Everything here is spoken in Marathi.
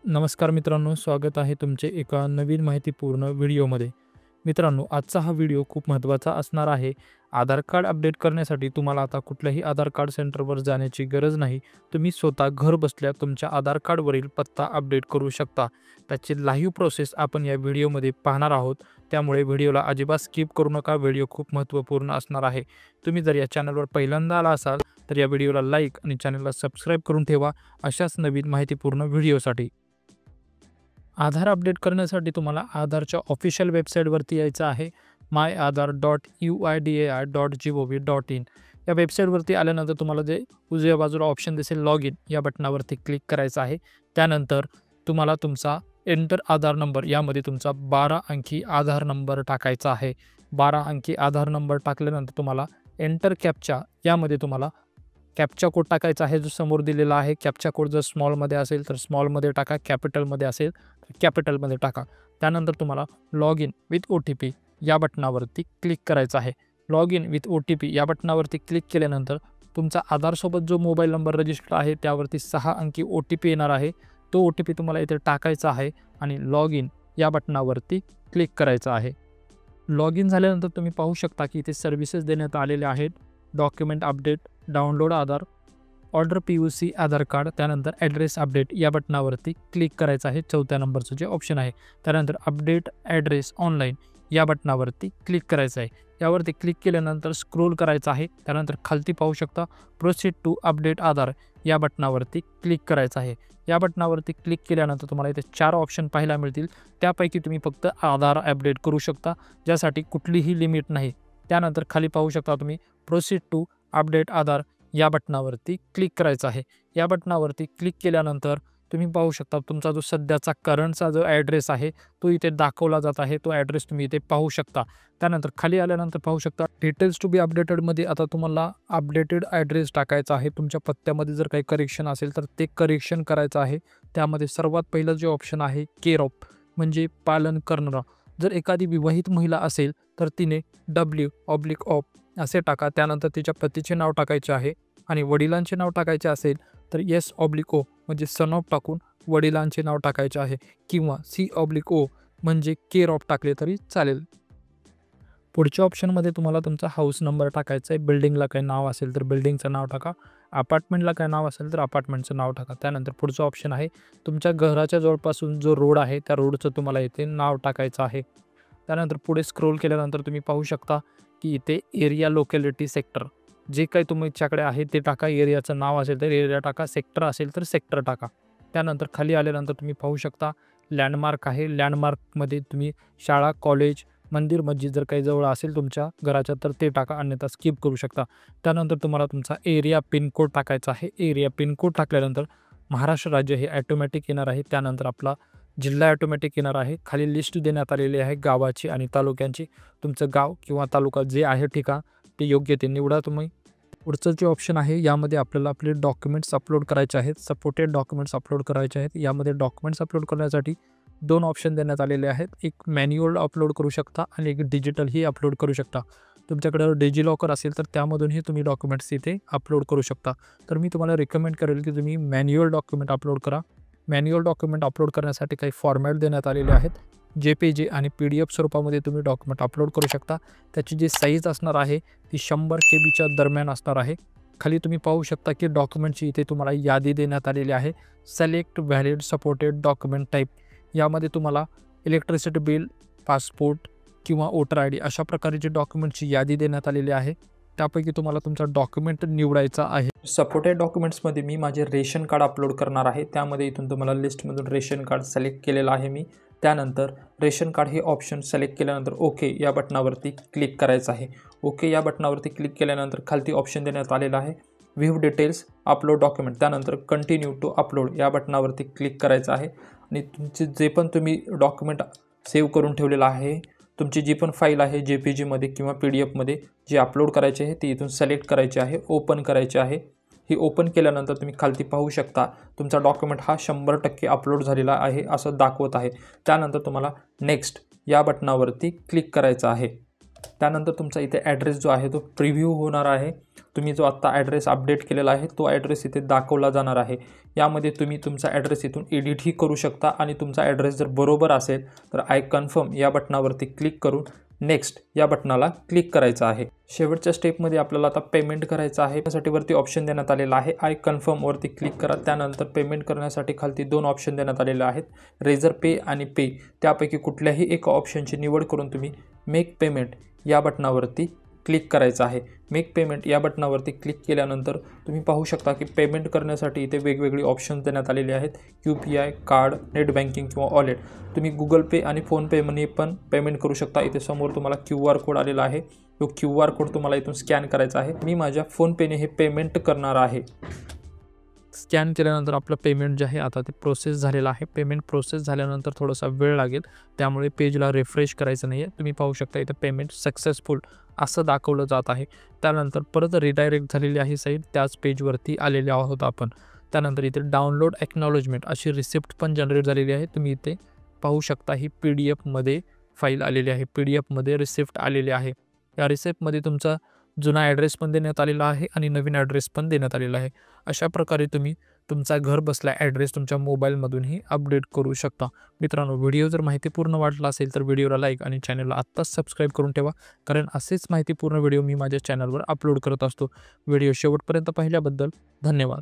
नमस्कार मित्रांनो, स्वागत आहे तुमचे एका नवीन माहितीपूर्ण व्हिडिओमध्ये. मित्रांनो, आजचा हा व्हिडिओ खूप महत्त्वाचा असणार आहे. आधार कार्ड अपडेट करण्यासाठी तुम्हाला आता कुठल्याही आधार कार्ड सेंटरवर जाण्याची गरज नाही. तुम्ही स्वतः घर बसल्या तुमच्या आधार कार्डवरील पत्ता अपडेट करू शकता. त्याची लाईव्ह प्रोसेस आपण या व्हिडिओमध्ये पाहणार आहोत. त्यामुळे व्हिडिओला अजिबात स्किप करू नका. व्हिडिओ खूप महत्त्वपूर्ण असणार आहे. तुम्ही जर या चॅनलवर पहिल्यांदा आला असाल तर या व्हिडिओला लाईक आणि चॅनलला सबस्क्राईब करून ठेवा अशाच नवीन माहितीपूर्ण व्हिडिओसाठी. आधार अपडेट करण्यासाठी तुम्हाला आधारच्या ऑफिशियल वेबसाईटवरती यायचं आहे. myAadhar.uidi.gov.in या वेबसाईटवरती आल्यानंतर तुम्हाला जे उजव्या बाजूला ऑप्शन दिसेल लॉग इन या बटनावरती क्लिक करायचं आहे. त्यानंतर तुम्हाला तुमचा एंटर आधार नंबर यामध्ये तुमचा 12 अंकी आधार नंबर टाकायचा आहे. 12 अंकी आधार नंबर टाकल्यानंतर तुम्हाला एंटर कॅप्चा यामध्ये तुम्हाला कॅप्चा कोड टाकायचा आहे जो समोर दिलेला आहे. कॅप्चा कोड जर स्मॉलमध्ये असेल तर स्मॉलमध्ये टाका, कॅपिटलमध्ये असेल तर कॅपिटलमध्ये टाका. त्यानंतर तुम्हाला लॉग इन विथ OTP या बटनावरती क्लिक करायचं आहे. लॉग इन विथ OTP या बटनावरती क्लिक केल्यानंतर तुमचा आधारसोबत जो मोबाईल नंबर रजिस्टर आहे त्यावरती 6 अंकी OTP येणार आहे. तो OTP तुम्हाला इथे टाकायचा आहे आणि लॉग इन या बटनावरती क्लिक करायचं आहे. लॉग इन झाल्यानंतर तुम्ही पाहू शकता की इथे सर्व्हिसेस देण्यात आलेल्या आहेत. डॉक्युमेंट अपडेट, डाउनलोड आधार, ऑर्डर PUC आधार कार्ड, त्यानंतर ॲड्रेस अपडेट या बटनावरती क्लिक करायचं आहे. 4थ्या नंबरचं जे ऑप्शन आहे. त्यानंतर अपडेट ॲड्रेस ऑनलाईन या बटनावरती क्लिक करायचं आहे. यावरती क्लिक केल्यानंतर स्क्रोल करायचं आहे. त्यानंतर खालती पाहू शकता प्रोसीड टू अपडेट आधार या बटनावरती क्लिक करायचं आहे. या बटनावरती क्लिक केल्यानंतर तुम्हाला इथे 4 ऑप्शन पाहायला मिळतील. त्यापैकी तुम्ही फक्त आधार अपडेट करू शकता, ज्यासाठी कुठलीही लिमिट नाही. त्यानंतर खाली पाहू शकता तुम्ही प्रोसीड टू अपडेट आधार या बटनावरती क्लिक करायचं आहे. या बटनावरती क्लिक केल्यानंतर तुम्ही पाहू शकता तुमचा जो सध्याचा करंटचा जो ॲड्रेस आहे तो इथे दाखवला जात आहे. तो ॲड्रेस तुम्ही इथे पाहू शकता. त्यानंतर खाली आल्यानंतर पाहू शकता डिटेल्स टू बी अपडेटेडमध्ये आता तुम्हाला अपडेटेड ॲड्रेस टाकायचा आहे. तुमच्या पत्त्यामध्ये जर काही करेक्शन असेल तर ते करेक्शन करायचं आहे. त्यामध्ये सर्वात पहिलं जे ऑप्शन आहे केअर ऑफ म्हणजे पालन करणारा. जर एखादी विवाहित महिला असेल तर तिने W/ऑफ असे टाका. त्यानंतर तिच्या पतीचे नाव टाकायचे आहे आणि वडिलांचे नाव टाकायचे असेल तर S/O म्हणजे सन ऑफ टाकून वडिलांचे नाव टाकायचे आहे किंवा C/O म्हणजे केअर ऑफ टाकले तरी चालेल. पुढच्या ऑप्शनमध्ये तुम्हाला तुमचा हाऊस नंबर टाकायचा आहे. बिल्डिंगला काही नाव असेल तर बिल्डिंगचं नाव टाका. अपार्टमेंटला काय नाव असेल तर अपार्टमेंटचं नाव टाका. त्यानंतर पुढचं ऑप्शन आहे तुमच्या घराच्या जवळपासून जो रोड आहे त्या रोडचं तुम्हाला इथे नाव टाकायचं आहे. त्यानंतर पुढे स्क्रोल केल्यानंतर तुम्ही पाहू शकता की इथे एरिया, लोकॅलिटी, सेक्टर जे काही तुमच्याकडे आहे ते टाका. एरियाचं नाव असेल तर एरिया टाका, सेक्टर असेल तर सेक्टर टाका. त्यानंतर खाली आल्यानंतर तुम्ही पाहू शकता लँडमार्क आहे. लँडमार्कमध्ये तुम्ही शाळा, कॉलेज, मंदिर, मस्जिद जर काही जवळ असेल तुमच्या घराच्या तर ते टाका, अन्यथा स्किप करू शकता. त्यानंतर तुम्हाला तुमचा एरिया पिनकोड टाकायचा आहे. एरिया पिनकोड टाकल्यानंतर महाराष्ट्र राज्य हे ॲटोमॅटिक येणार आहे. त्यानंतर आपला जिल्हा ॲटोमॅटिक येणार आहे. खाली लिस्ट देण्यात आलेली आहे गावाची आणि तालुक्यांची. तुमचं गाव किंवा तालुका जे आहे ठिकाण ते योग्य ते निवडा तुम्ही. पुढचं जे ऑप्शन आहे यामध्ये आपल्याला आपले डॉक्युमेंट्स अपलोड करायचे आहेत. सपोर्टेड डॉक्युमेंट्स अपलोड करायचे आहेत. यामध्ये डॉक्युमेंट्स अपलोड करण्यासाठी 2 ऑप्शन देण्यात आलेले आहेत. एक मॅन्युअल अपलोड करू शकता आणि एक डिजिटलही अपलोड करू शकता. तुमच्याकडे डिजिलॉकर असेल तर त्यामधूनही तुम्ही डॉक्युमेंट्स इथे अपलोड करू शकता. तर मी तुम्हाला रिकमेंड करेल की तुम्ही मॅन्युअल डॉक्युमेंट अपलोड करा. मॅन्युअल डॉक्युमेंट अपलोड करण्यासाठी काही फॉर्मॅट देण्यात आलेले आहेत. JPG आणि PDF स्वरूपामध्ये तुम्ही डॉक्युमेंट अपलोड करू शकता. त्याची जी साईज असणार आहे ती 100 KB दरम्यान असणार आहे. खाली तुम्ही पाहू शकता की डॉक्युमेंटची इथे तुम्हाला यादी देण्यात आलेली आहे. Select valid supported document type. यामध्ये तुम्हाला इलेक्ट्रिसिटी बिल, पासपोर्ट किंवा वोटर ID अशा प्रकारची डॉक्युमेंटची यादी देण्यात आलेली आहे. त्यापैकी तुम्हाला तुमचा डॉक्युमेंट निवडायचा आहे. सपोर्टेड डॉक्युमेंट्समध्ये मी माझे रेशन कार्ड अपलोड करणार आहे. त्यामध्ये इथून तुम्हाला लिस्टमधून रेशन कार्ड सिलेक्ट केलेलं आहे मी. त्यानंतर रेशन कार्ड हे ऑप्शन सिलेक्ट केल्यानंतर ओके या बटनावरती क्लिक करायचं आहे. ओके या बटनावरती क्लिक केल्यानंतर खालती ऑप्शन देण्यात आलेला आहे व्ह्यू डिटेल्स अपलोड डॉक्युमेंट. त्यानंतर कंटिन्यू टू अपलोड या बटनावरती क्लिक करायचं आहे आणि तुमचे जे पण तुम्ही डॉक्युमेंट सेव्ह करून ठेवलेलं आहे, तुमची जी पण फाईल आहे JPGमध्ये किंवा PDFमध्ये जे अपलोड करायचे आहे ती इथून सिलेक्ट करायची आहे, ओपन करायची आहे. ही ओपन केल्यानंतर तुम्ही खालती पाहू शकता तुमचा डॉक्युमेंट हा 100% अपलोड झालेला आहे असं दाखवत आहे. त्यानंतर तुम्हाला नेक्स्ट या बटनावरती क्लिक करायचं आहे. त्यानंतर तुमचा इथे ॲड्रेस जो आहे तो प्रिव्ह्यू होणार आहे. तुम्ही जो आत्ता ॲड्रेस अपडेट केलेला आहे तो ॲड्रेस इथे दाखवला जाणार आहे. यामध्ये तुम्ही तुमचा ॲड्रेस इथून एडिटही करू शकता आणि तुमचा ॲड्रेस जर बरोबर असेल तर आय कन्फर्म या बटनावरती क्लिक करून नेक्स्ट या बटनाला क्लिक करायचं आहे. शेवटच्या स्टेपमध्ये आपल्याला आता पेमेंट करायचं आहे. त्यासाठी वरती ऑप्शन देण्यात आलेला आहे आय कन्फर्मवरती क्लिक करा. त्यानंतर पेमेंट करण्यासाठी खालती 2 ऑप्शन देण्यात आलेले आहेत, रेझर पे आणि पे. त्यापैकी कुठल्याही एका ऑप्शनची निवड करून तुम्ही मेक पेमेंट या बटनावरती क्लिक करायचं आहे. मेक पेमेंट या बटनावरती क्लिक केल्यानंतर तुम्ही पाहू शकता की पेमेंट करण्यासाठी इथे वेगवेगळी ऑप्शन्स देण्यात आलेले आहेत. UPI, कार्ड, नेट बँकिंग किंवा वॉलेट. तुम्ही गुगल पे आणि फोनपे मनी पण पेमेंट करू शकता. इथे समोर तुम्हाला QR कोड आलेला आहे. तो QR कोड तुम्हाला इथून स्कॅन करायचा आहे. मी माझ्या फोनपेने हे पेमेंट करणार आहे. स्कॅन केल्यानंतर आपलं पेमेंट जे आहे आता ते प्रोसेस झालेलं आहे. पेमेंट प्रोसेस झाल्यानंतर थोडासा वेळ लागेल, त्यामुळे पेजला रिफ्रेश करायचं नाही आहे. तुम्ही पाहू शकता इथं पेमेंट सक्सेसफुल असं दाखवलं जात आहे. त्यानंतर परत रिडायरेक्ट झालेली आहे साईट, त्याच पेजवरती आलेले आहोत आपण. त्यानंतर इथे डाउनलोड एक्नॉलेजमेंट अशी रिसिप्ट पण जनरेट झालेली आहे. तुम्ही इथे पाहू शकता ही PDF फाईल आलेली आहे. PDF रिसिप्ट आलेली आहे. या रिसिप्टमध्ये तुमचा जुना ॲड्रेस पण देण्यात आलेला आहे आणि नवीन ॲड्रेस पण देण्यात आलेला आहे. अशा प्रकारे तुम्ही तुमचा घर बसल्या ॲड्रेस तुमच्या मोबाईलमधूनही अपडेट करू शकता. मित्रांनो, व्हिडिओ जर माहितीपूर्ण वाटला असेल तर व्हिडिओला लाईक आणि चॅनलला आत्ताच सबस्क्राईब करून ठेवा, कारण असेच माहितीपूर्ण व्हिडिओ मी माझ्या चॅनलवर अपलोड करत असतो. व्हिडिओ शेवटपर्यंत पाहिल्याबद्दल धन्यवाद.